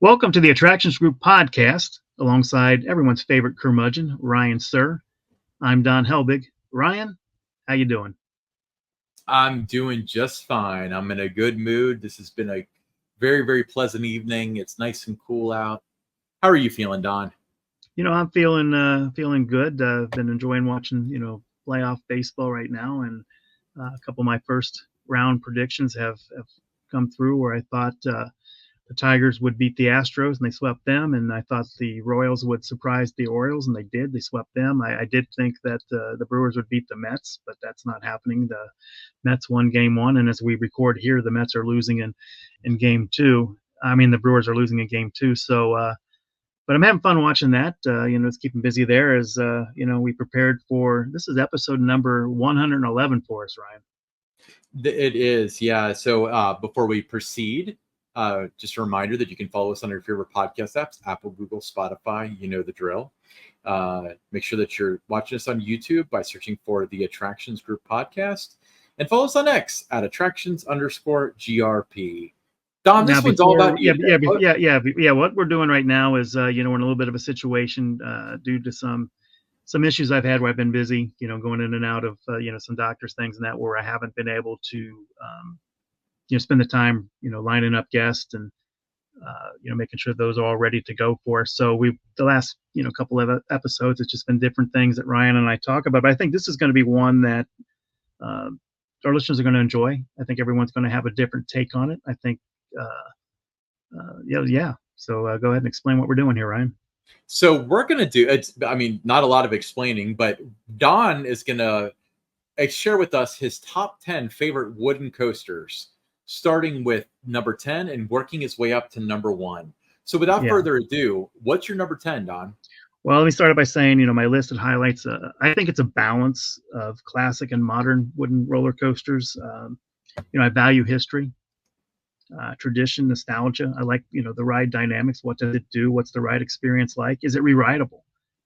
Welcome to the Attractions Group podcast, alongside everyone's favorite curmudgeon, Ryan Sir. I'm Don Helbig. Ryan, how you doing? I'm doing just fine. I'm in a good mood. This has been a very, very pleasant evening. It's nice and cool out. How are you feeling, Don? I'm feeling good. Been enjoying watching playoff baseball right now, and a couple of my first round predictions have come through where I thought the Tigers would beat the Astros, and they swept them. And I thought the Royals would surprise the Orioles, and they did. They swept them. I did think that the Brewers would beat the Mets, but that's not happening. The Mets won Game 1, and as we record here, the Mets are losing in Game 2. I mean, the Brewers are losing in Game 2. So, but I'm having fun watching that. It's keeping busy there as we prepared for this is episode number 111 for us, Ryan. It is, yeah. So before we proceed, just a reminder that you can follow us on your favorite podcast apps, Apple, Google, Spotify, you know the drill. Make sure that you're watching us on YouTube by searching for the Attractions Group podcast, and follow us on X at attractions_GRP. Don, this one's all about you. Yeah. What we're doing right now is, we're in a little bit of a situation due to some issues I've had where I've been busy, going in and out of, some doctor's things and that, where I haven't been able to, spend the time, lining up guests and, making sure those are all ready to go for us. So the last, couple of episodes, it's just been different things that Ryan and I talk about. But I think this is going to be one that our listeners are going to enjoy. I think everyone's going to have a different take on it. I think, yeah. So go ahead and explain what we're doing here, Ryan. So we're going to do, not a lot of explaining, but Don is going to share with us his top 10 favorite wooden coasters, starting with number 10 and working his way up to number 1. So without further ado, what's your number 10, Don? Well, let me start by saying, my list highlights, I think it's a balance of classic and modern wooden roller coasters. I value history, tradition, nostalgia. I like, the ride dynamics. What does it do? What's the ride experience like? Is it re-rideable?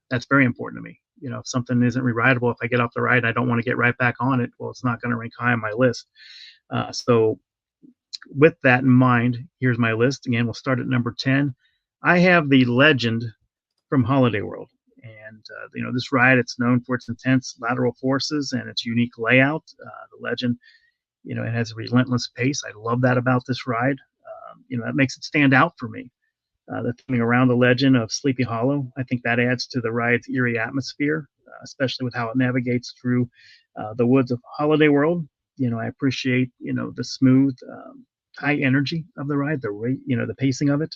That's very important to me. If something isn't re-rideable, if I get off the ride and I don't want to get right back on it, well, it's not going to rank high on my list. So with that in mind, here's my list. Again, we'll start at number 10. I have the Legend from Holiday World. And, this ride, it's known for its intense lateral forces and its unique layout. The Legend, it has a relentless pace. I love that about this ride. That makes it stand out for me. The thing around the Legend of Sleepy Hollow, I think that adds to the ride's eerie atmosphere, especially with how it navigates through the woods of Holiday World. I appreciate, the smooth, high energy of the ride, the pacing of it.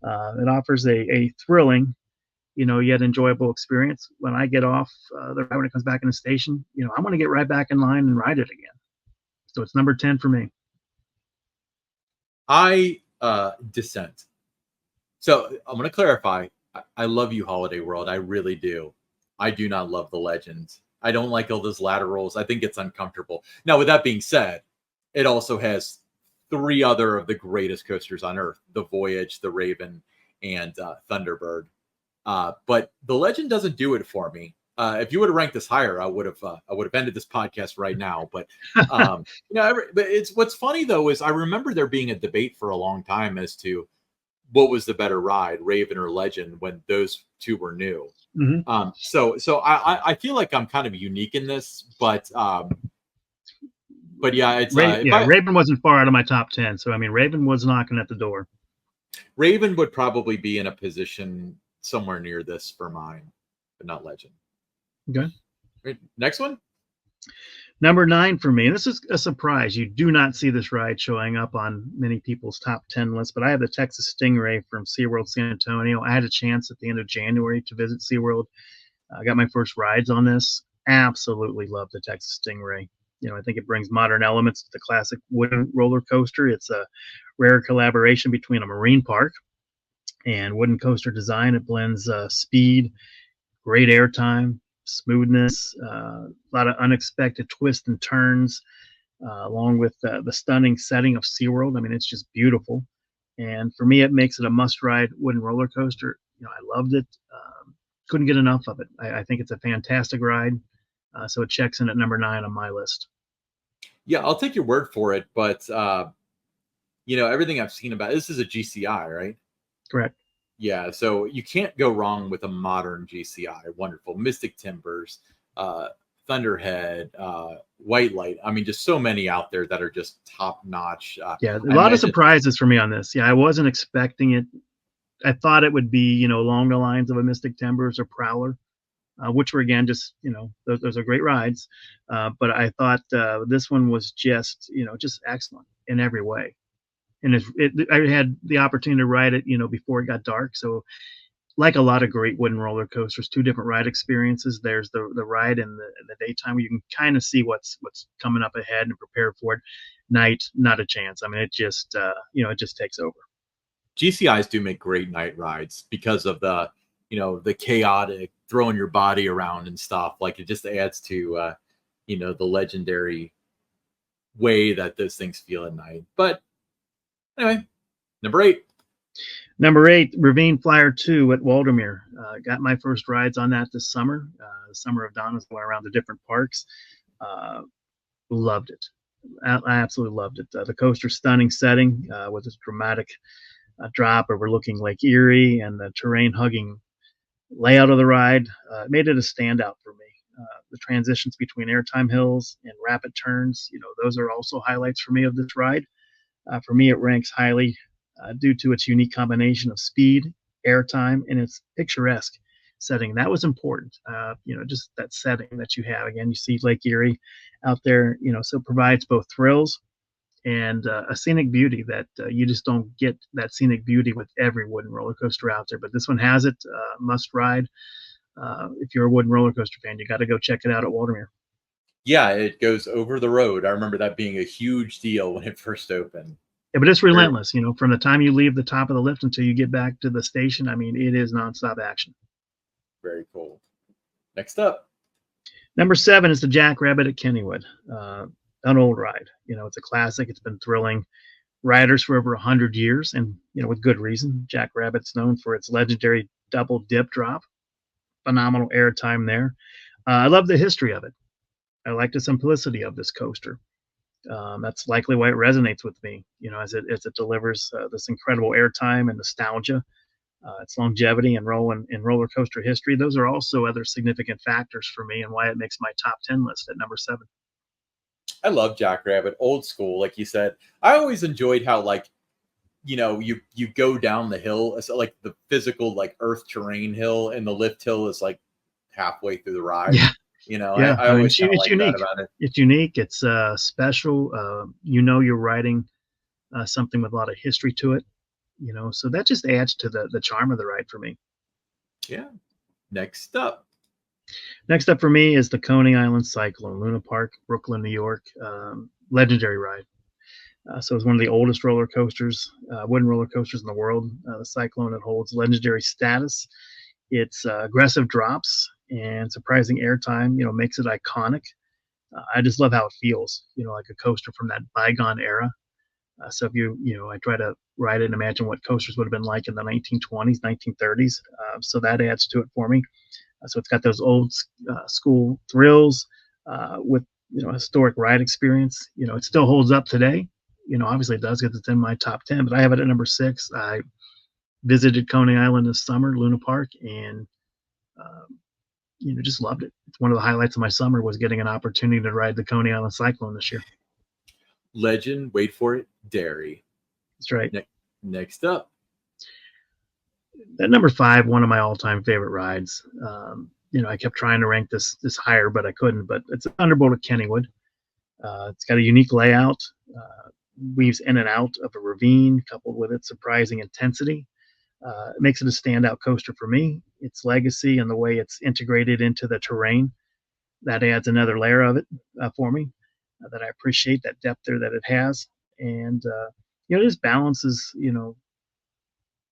It offers a thrilling, yet enjoyable experience. When I get off the ride, when it comes back in the station, I want to get right back in line and ride it again. So it's number 10 for me. I dissent. So I'm going to clarify. I love you, Holiday World. I really do. I do not love the Legend. I don't like all those laterals. I think it's uncomfortable. Now, with that being said, it also has 3 other of the greatest coasters on Earth: the Voyage, the Raven, and Thunderbird. But the Legend doesn't do it for me. If you would have ranked this higher, I would have ended this podcast right now. But but it's what's funny though is I remember there being a debate for a long time as to what was the better ride, Raven or Legend, when those 2 were new. Mm-hmm. So I feel like I'm kind of unique in this, but yeah, it's Raven wasn't far out of my top 10. So Raven was knocking at the door. Raven would probably be in a position somewhere near this for mine, but not Legend. Okay. Next one. Number 9 for me, and this is a surprise. You do not see this ride showing up on many people's top 10 lists, but I have the Texas Stingray from SeaWorld San Antonio. I had a chance at the end of January to visit SeaWorld. I got my first rides on this. Absolutely love the Texas Stingray. I think it brings modern elements to the classic wooden roller coaster. It's a rare collaboration between a marine park and wooden coaster design. It blends speed, great airtime, smoothness, a lot of unexpected twists and turns, along with the stunning setting of SeaWorld. It's just beautiful. And for me, it makes it a must-ride wooden roller coaster. I loved it. Couldn't get enough of it. I think it's a fantastic ride. So it checks in at number 9 on my list. Yeah, I'll take your word for it. But, everything I've seen about this is a GCI, right? Correct. Yeah, so you can't go wrong with a modern GCI. Wonderful. Mystic Timbers, Thunderhead, White Light. I mean, just so many out there that are just top notch. Yeah, a I lot of imagine, surprises for me on this. Yeah, I wasn't expecting it. I thought it would be, along the lines of a Mystic Timbers or Prowler, which were again just, those are great rides. But I thought this one was just, just excellent in every way. And I had the opportunity to ride it, before it got dark. So like a lot of great wooden roller coasters, two different ride experiences. There's the ride in the daytime where you can kind of see what's coming up ahead and prepare for it. Night, not a chance. I mean, it just it just takes over. GCIs do make great night rides because of the chaotic throwing your body around and stuff. Like it just adds to the legendary way that those things feel at night. But anyway, number 8. Number 8, Ravine Flyer 2 at Waldameer. Got my first rides on that this summer. The summer of Dawn, going around the different parks. Loved it. I absolutely loved it. The coaster stunning setting with this dramatic drop overlooking Lake Erie and the terrain hugging layout of the ride made it a standout for me. The transitions between airtime hills and rapid turns, those are also highlights for me of this ride. For me, it ranks highly due to its unique combination of speed, airtime, and its picturesque setting. That was important. Just that setting that you have. Again, you see Lake Erie out there, so it provides both thrills and a scenic beauty that you just don't get that scenic beauty with every wooden roller coaster out there. But this one has it. Must ride. If you're a wooden roller coaster fan, you got to go check it out at Waldameer. Yeah, it goes over the road. I remember that being a huge deal when it first opened. Yeah, but it's relentless. From the time you leave the top of the lift until you get back to the station, I mean, it is nonstop action. Very cool. Next up. Number 7 is the Jackrabbit at Kennywood. An old ride. It's a classic. It's been thrilling riders for over 100 years, and with good reason. Jackrabbit's known for its legendary double dip drop. Phenomenal airtime there. I love the history of it. I like the simplicity of this coaster. That's likely why it resonates with me. As it delivers this incredible airtime and nostalgia. Its longevity and role in roller coaster history. Those are also other significant factors for me and why it makes my top 10 list at number 7. I love Jackrabbit, old school, like you said. I always enjoyed how you go down the hill, so like the physical like earth terrain hill, and the lift hill is like halfway through the ride. Yeah. I always kind of like unique. that about it. It's unique. It's special. You're riding something with a lot of history to it. So that just adds to the charm of the ride for me. Yeah. Next up for me is the Coney Island Cyclone, Luna Park, Brooklyn, New York. Legendary ride. So it's one of the oldest roller coasters, wooden roller coasters in the world. The Cyclone, it holds legendary status. Its aggressive drops and surprising airtime, makes it iconic. I just love how it feels, like a coaster from that bygone era. So if I try to ride it and imagine what coasters would have been like in the 1920s, 1930s. So that adds to it for me. So it's got those old school thrills with, historic ride experience. It still holds up today. Obviously it does because it's in my top 10, but I have it at number 6. I visited Coney Island this summer, Luna Park, and just loved it. It's one of the highlights of my summer was getting an opportunity to ride the Coney Island Cyclone this year. Legend, wait for it, Dairy. That's right. Next up. At number 5, one of my all-time favorite rides. I kept trying to rank this higher, but I couldn't. But it's a Thunderbolt at Kennywood. It's got a unique layout, weaves in and out of a ravine, coupled with its surprising intensity. It makes it a standout coaster for me. Its legacy and the way it's integrated into the terrain, that adds another layer of it for me. That I appreciate that depth there that it has, and it just balances,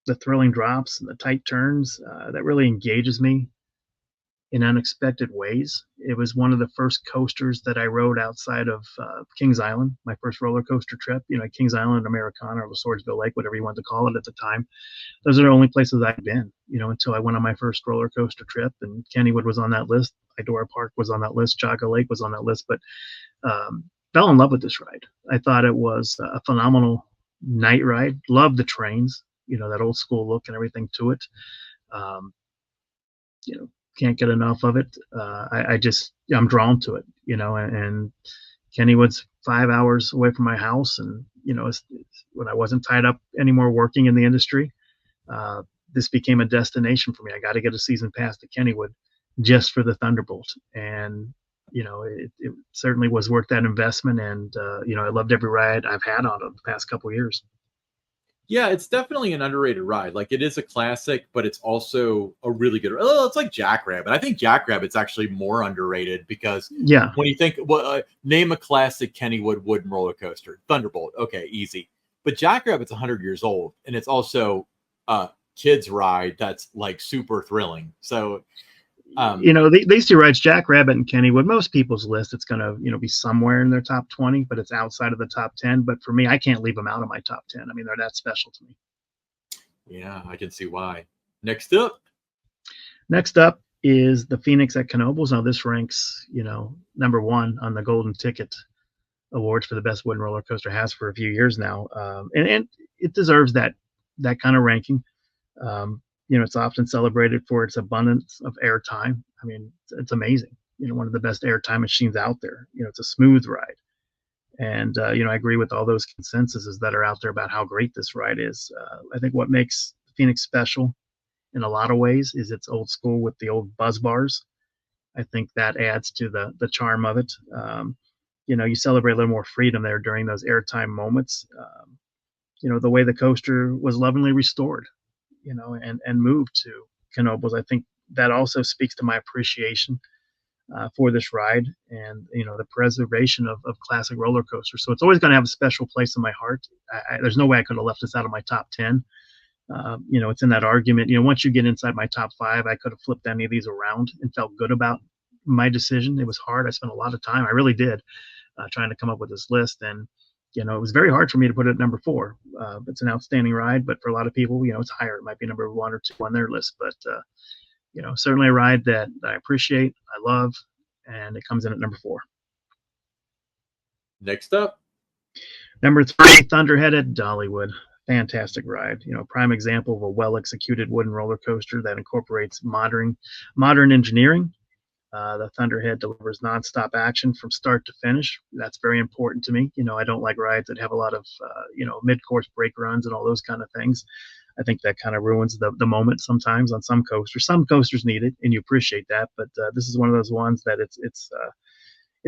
the thrilling drops and the tight turns that really engages me in unexpected ways. It was one of the first coasters that I rode outside of Kings Island, my first roller coaster trip. Kings Island, Americana, or Swordsville Lake, whatever you want to call it at the time. Those are the only places I'd been, until I went on my first roller coaster trip. And Kennywood was on that list. Idora Park was on that list. Chaga Lake was on that list. But fell in love with this ride. I thought it was a phenomenal night ride. Loved the trains. that old school look and everything to it. Um, can't get enough of it. I'm drawn to it, and Kennywood's 5 hours away from my house. And, when I wasn't tied up anymore working in the industry, uh, this became a destination for me. I got to get a season pass to Kennywood just for the Thunderbolt. And, it certainly was worth that investment. And, I loved every ride I've had on it the past couple of years. Yeah, it's definitely an underrated ride. Like, it is a classic, but it's also a really good. Oh, it's like Jackrabbit. I think Jackrabbit's actually more underrated because Yeah. when you think, name a classic Kennywood wooden roller coaster, Thunderbolt. Okay, easy. But Jackrabbit's 100 years old, and it's also a kids ride that's like super thrilling. So, these two rides, Jackrabbit and Kennywood, most people's list, it's going to, be somewhere in their top 20, but it's outside of the top 10. But for me, I can't leave them out of my top 10. I mean, they're that special to me. Yeah, I can see why. Next up is the Phoenix at Knoebels. Now, this ranks, number one on the Golden Ticket Awards for the best wooden roller coaster, has for a few years now. And it deserves that kind of ranking. It's often celebrated for its abundance of airtime. I mean, it's amazing. One of the best airtime machines out there. It's a smooth ride. And, I agree with all those consensuses that are out there about how great this ride is. I think what makes Phoenix special in a lot of ways is it's old school with the old buzz bars. I think that adds to the charm of it. You celebrate a little more freedom there during those airtime moments. The way the coaster was lovingly restored, and moved to Knoebels. I think that also speaks to my appreciation for this ride and, the preservation of classic roller coasters. So it's always going to have a special place in my heart. There's no way I could have left this out of my top 10. It's in that argument. Once you get inside my top 5, I could have flipped any of these around and felt good about my decision. It was hard. I spent a lot of time. I really did, trying to come up with this list. And, it was very hard for me to put it at number 4. It's an outstanding ride, but for a lot of people, it's higher. It might be number 1 or 2 on their list, but, certainly a ride that I appreciate, I love, and it comes in at number 4. Next up, number 3, Thunderhead at Dollywood. Fantastic ride. Prime example of a well-executed wooden roller coaster that incorporates modern engineering. The Thunderhead delivers nonstop action from start to finish. That's very important to me. I don't like rides that have a lot of, mid-course brake runs and all those kind of things. I think that kind of ruins the moment sometimes on some coasters. Some coasters need it, and you appreciate that. But this is one of those ones that it's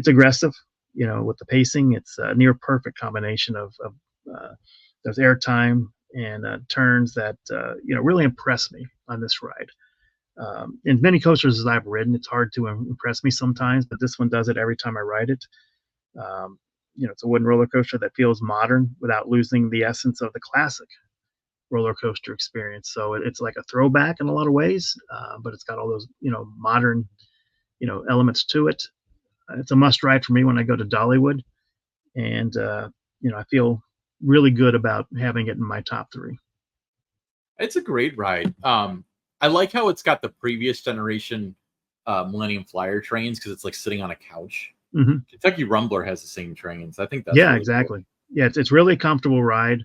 aggressive. With the pacing, it's a near perfect combination of those airtime and turns that really impress me on this ride. In many coasters as I've ridden, it's hard to impress me sometimes, but this one does it every time I ride it. It's a wooden roller coaster that feels modern without losing the essence of the classic roller coaster experience. So it's like a throwback in a lot of ways, but it's got all those, modern, elements to it. It's a must ride for me when I go to Dollywood. And, I feel really good about having it in my top 3. It's a great ride. I like how it's got the previous generation Millennium Flyer trains because it's like sitting on a couch. Mm-hmm. Kentucky Rumbler has the same trains. I think that's really exactly cool. Yeah, it's really a comfortable ride,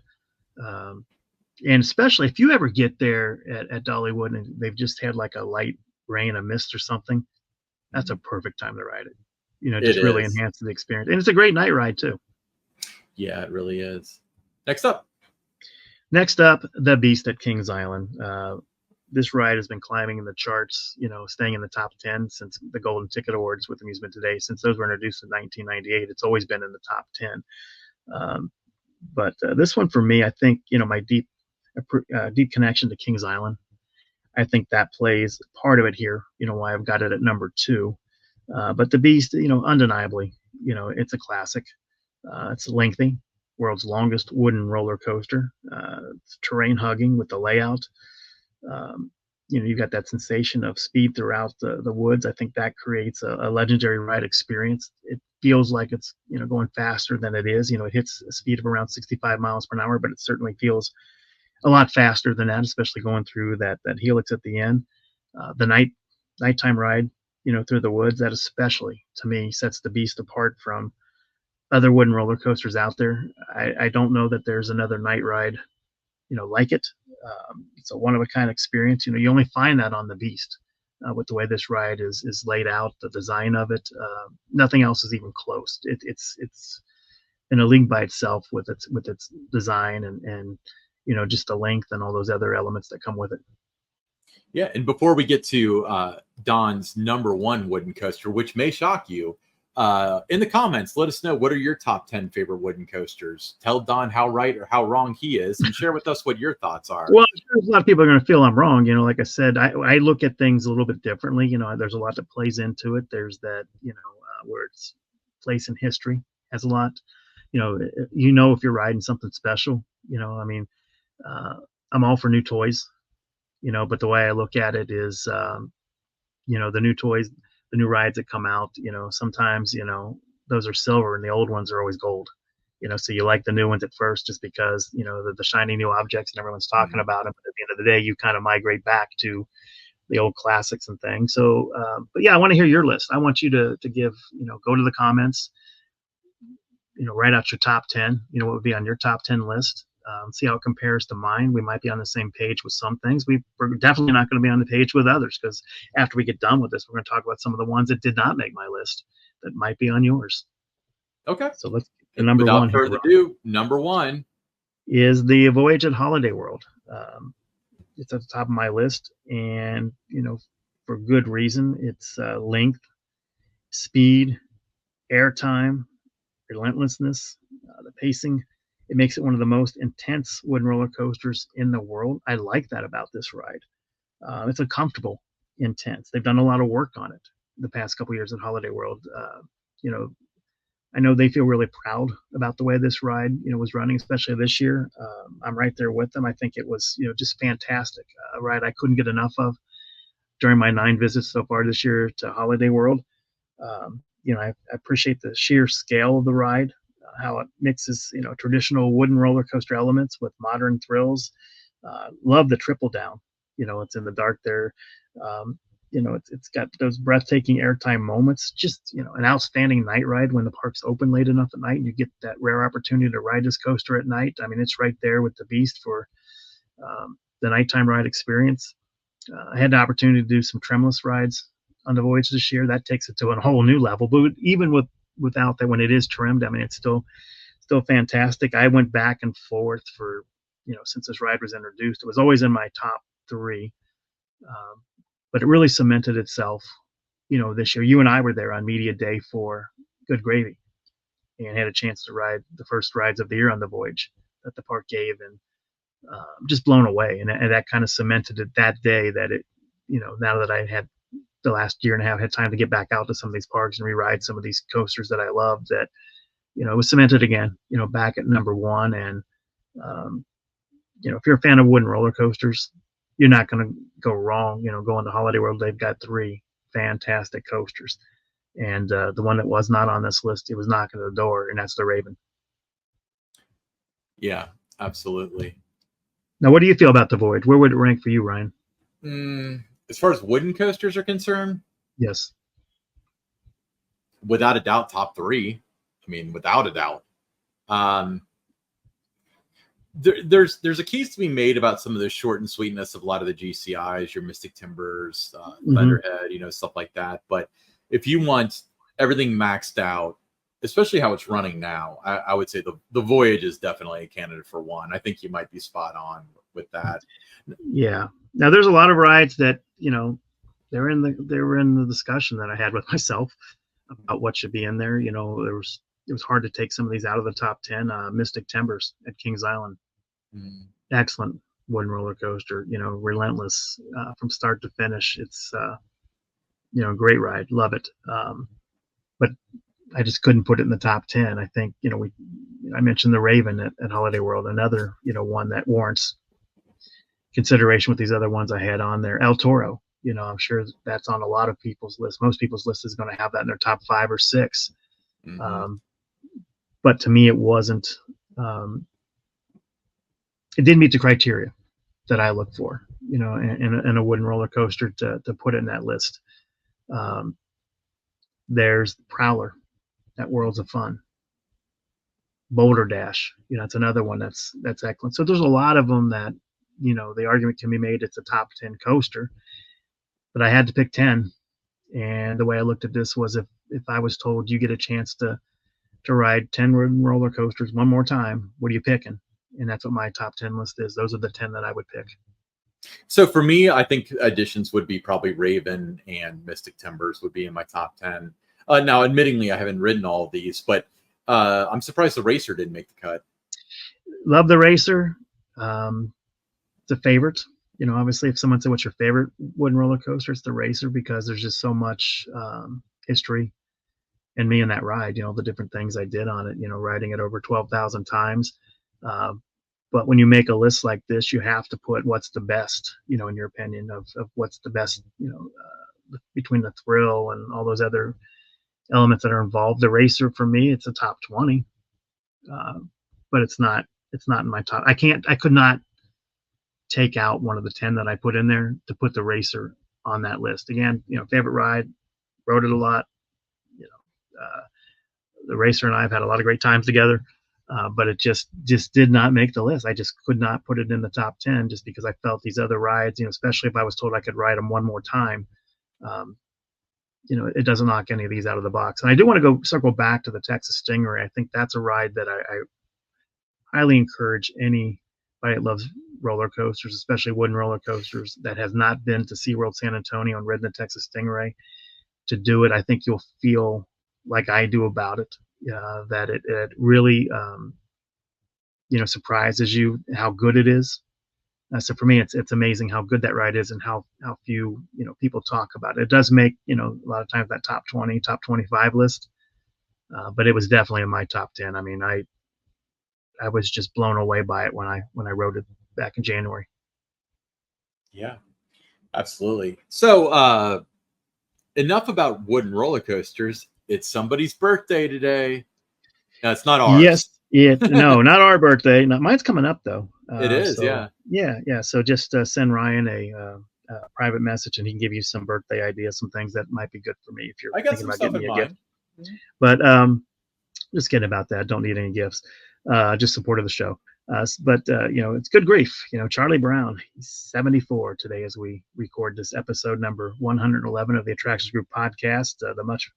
and especially if you ever get there at Dollywood and they've just had like a light rain, a mist or something, that's a perfect time to ride it. Just really enhance the experience, and it's a great night ride too. Yeah, it really is. Next up, the Beast at Kings Island. This ride has been climbing in the charts, staying in the top 10 since the Golden Ticket Awards with Amusement Today. Since those were introduced in 1998, it's always been in the top 10. But this one for me, I think, my deep connection to Kings Island, I think that plays part of it here, why I've got it at number 2. But the Beast, undeniably, it's a classic. It's lengthy, world's longest wooden roller coaster. It's terrain hugging with the layout. You've got that sensation of speed throughout the woods. I think that creates a legendary ride experience. It feels like it's, going faster than it is. It hits a speed of around 65 miles per hour, but it certainly feels a lot faster than that, especially going through that helix at the end. The nighttime ride, through the woods, that especially to me sets the Beast apart from other wooden roller coasters out there. I don't know that there's another night ride, like it. It's a one of a kind experience. You only find that on the Beast with the way this ride is laid out, the design of it. Nothing else is even close. It's in a league by itself with its design and just the length and all those other elements that come with it. Yeah, and before we get to Don's number one wooden coaster, which may shock you, in the comments, let us know what are your top 10 favorite wooden coasters. Tell Don how right or how wrong he is, and share with us what your thoughts are. Well, a lot of people are going to feel I'm wrong. Like I said, I look at things a little bit differently. There's a lot that plays into it. There's that, where it's place in history has a lot. If you're riding something special, I mean, I'm all for new toys, but the way I look at it is, the new toys, the new rides that come out, sometimes, those are silver and the old ones are always gold, so you like the new ones at first just because, the shiny new objects and everyone's talking about them. But at the end of the day, you kind of migrate back to the old classics and things. So, but yeah, I want to hear your list. I want you to give, go to the comments, write out your top 10, what would be on your top 10 list. See how it compares to mine. We might be on the same page with some things. We're definitely not going to be on the page with others, because after we get done with this, we're going to talk about some of the ones that did not make my list that might be on yours. Okay. So let's get the number one. Without further ado, number one is the Voyage at Holiday World. It's at the top of my list, and for good reason. It's length, speed, airtime, relentlessness, the pacing. It makes it one of the most intense wooden roller coasters in the world. I like that about this ride. It's a comfortable, intense. They've done a lot of work on it the past couple years at Holiday World. I know they feel really proud about the way this ride, was running, especially this year. I'm right there with them. I think it was, just fantastic. A ride I couldn't get enough of during my 9 visits so far this year to Holiday World. I appreciate the sheer scale of the ride. How it mixes, traditional wooden roller coaster elements with modern thrills. Love the triple down. It's in the dark there. It's got those breathtaking airtime moments. Just, an outstanding night ride when the park's open late enough at night and you get that rare opportunity to ride this coaster at night. I mean, it's right there with the Beast for the nighttime ride experience. I had the opportunity to do some trimless rides on the Voyage this year. That takes it to a whole new level. But even without that, when it is trimmed, I mean, it's still fantastic. I went back and forth for, since this ride was introduced. It was always in my top 3, but it really cemented itself, this year. You and I were there on media day for Good Gravy and had a chance to ride the first rides of the year on the Voyage that the park gave, and just blown away. And that kind of cemented it that day that it, now that I had the last year and a half had time to get back out to some of these parks and re-ride some of these coasters that I loved, that, it was cemented again, back at number 1. And, if you're a fan of wooden roller coasters, you're not going to go wrong, going to Holiday World. They've got 3 fantastic coasters. And the one that was not on this list, it was knocking at the door, and that's the Raven. Yeah, absolutely. Now, what do you feel about the Voyage? Where would it rank for you, Ryan? As far as wooden coasters are concerned, yes, without a doubt, top 3. I mean, without a doubt. There's a case to be made about some of the short and sweetness of a lot of the GCIs, your Mystic Timbers, Thunderhead, stuff like that. But if you want everything maxed out, especially how it's running now, I would say the Voyage is definitely a candidate for 1. I think you might be spot on with that. Yeah. Now there's a lot of rides that, they were in the discussion that I had with myself about what should be in there. It was hard to take some of these out of the top 10. Mystic Timbers at Kings Island. Excellent wooden roller coaster, relentless from start to finish. It's great ride. Love it. But I just couldn't put it in the top 10. I think, I mentioned the Raven at Holiday World, another, one that warrants consideration with these other ones I had on there. El Toro, I'm sure that's on a lot of people's list. Most people's list is going to have that in their top 5 or 6. But to me, it wasn't, it didn't meet the criteria that I look for, in a wooden roller coaster to put it in that list. There's Prowler at Worlds of Fun. Boulder Dash, it's another one that's excellent. So there's a lot of them that, the argument can be made it's a top 10 coaster, but I had to pick 10. And the way I looked at this was if I was told you get a chance to ride 10 roller coasters one more time, what are you picking? And that's what my top 10 list is. Those are the 10 that I would pick. So for me, I think additions would be probably Raven and Mystic Timbers would be in my top 10. Now, admittingly, I haven't ridden all of these, but I'm surprised the Racer didn't make the cut. Love the Racer. It's a favorite. Obviously, if someone said, what's your favorite wooden roller coaster, it's the Racer, because there's just so much history and me in that ride, the different things I did on it, riding it over 12,000 times. But when you make a list like this, you have to put what's the best, in your opinion of what's the best, between the thrill and all those other elements that are involved. The Racer, for me, it's a top 20, but it's not in my top. I could not take out one of the 10 that I put in there to put the Racer on that list. Again, favorite ride, rode it a lot. The Racer and I have had a lot of great times together, but it just did not make the list. I just could not put it in the top 10 just because I felt these other rides, especially if I was told I could ride them one more time, it doesn't knock any of these out of the box. And I do want to circle back to the Texas Stingray. I think that's a ride that I highly encourage anybody that loves roller coasters, especially wooden roller coasters, that has not been to SeaWorld San Antonio and ridden the Texas Stingray, to do it. I think you'll feel like I do about it, that it really, surprises you how good it is. So for me, it's amazing how good that ride is and how few, people talk about it. It does make, a lot of times that top 20, top 25 list, but it was definitely in my top 10. I mean, I was just blown away by it when I rode it back in January. Yeah, absolutely. So enough about wooden roller coasters. It's somebody's birthday today. No, it's not ours. Yes. No, not our birthday. Mine's coming up though. It is. So, yeah. So just send Ryan a private message, and he can give you some birthday ideas, some things that might be good for me if you're thinking about getting me a gift. But just kidding about that. Don't need any gifts. Just support of the show. But it's good grief. Charlie Brown, he's 74 today as we record this episode number 111 of the Attractions Group podcast. The much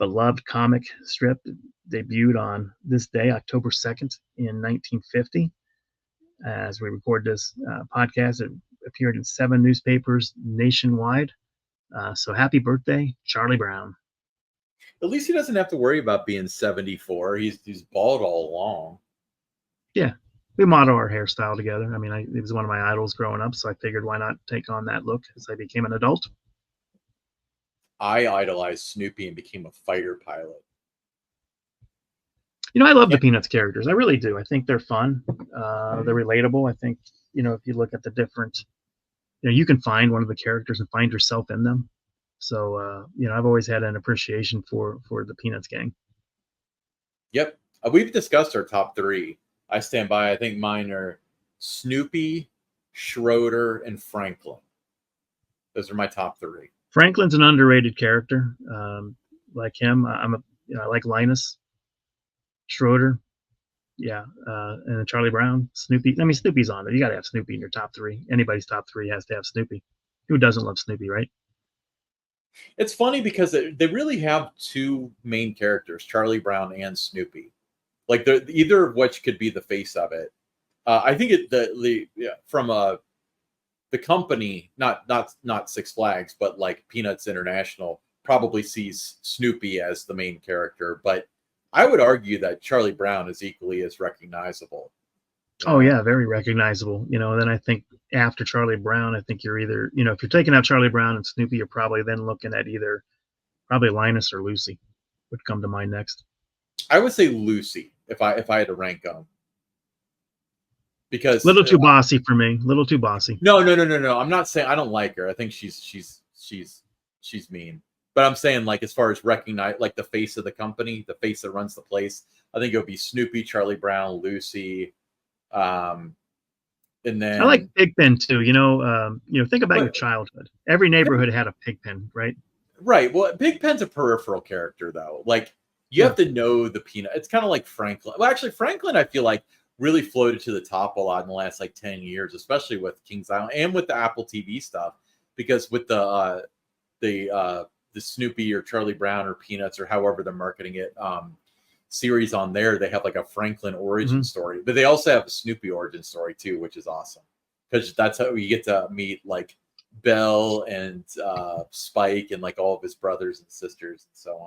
beloved comic strip debuted on this day, October 2nd in 1950. As we record this podcast, it appeared in 7 newspapers nationwide. So happy birthday, Charlie Brown. At least he doesn't have to worry about being 74. He's bald all along. Yeah, we model our hairstyle together. I mean, it was one of my idols growing up, so I figured why not take on that look as I became an adult. I idolized Snoopy and became a fighter pilot. I love the Peanuts characters. I really do. I think they're fun. They're relatable. I think, if you look at the different, you can find one of the characters and find yourself in them. So, I've always had an appreciation for the Peanuts gang. Yep. We've discussed our top 3. I stand by. I think mine are Snoopy, Schroeder, and Franklin. Those are my top 3. Franklin's an underrated character. Like him, I like Linus, Schroeder, and Charlie Brown, Snoopy. I mean, Snoopy's on there. You got to have Snoopy in your top 3. Anybody's top 3 has to have Snoopy. Who doesn't love Snoopy, right? It's funny because they really have 2 main characters, Charlie Brown and Snoopy. Like either of which could be the face of it. I think from the company, not Six Flags, but like Peanuts International, probably sees Snoopy as the main character. But I would argue that Charlie Brown is equally as recognizable. Oh yeah, very recognizable. Then I think after Charlie Brown, I think you're either, if you're taking out Charlie Brown and Snoopy, you're probably then looking at either probably Linus or Lucy would come to mind next. I would say Lucy if I had to rank them. Because little too bossy for me. Little too bossy. No. I'm not saying I don't like her. I think she's mean. But I'm saying, like, as far as recognize, like, the face of the company, the face that runs the place, I think it would be Snoopy, Charlie Brown, Lucy, and then I like Pigpen too. Think about your childhood. Every neighborhood had a Pigpen, right? Right. Well, Pigpen's a peripheral character, though. Like, you have to know the Peanut. It's kind of like Franklin. Well, actually, Franklin, I feel like really floated to the top a lot in the last like 10 years, especially with Kings Island and with the Apple TV stuff, because with the Snoopy or Charlie Brown or Peanuts or however they're marketing it series on there, they have like a Franklin origin story, but they also have a Snoopy origin story too, which is awesome because that's how you get to meet like Belle and Spike and like all of his brothers and sisters and so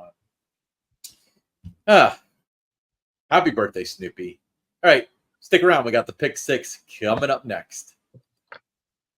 on. Happy birthday, Snoopy. All right, stick around. We got the pick six coming up next.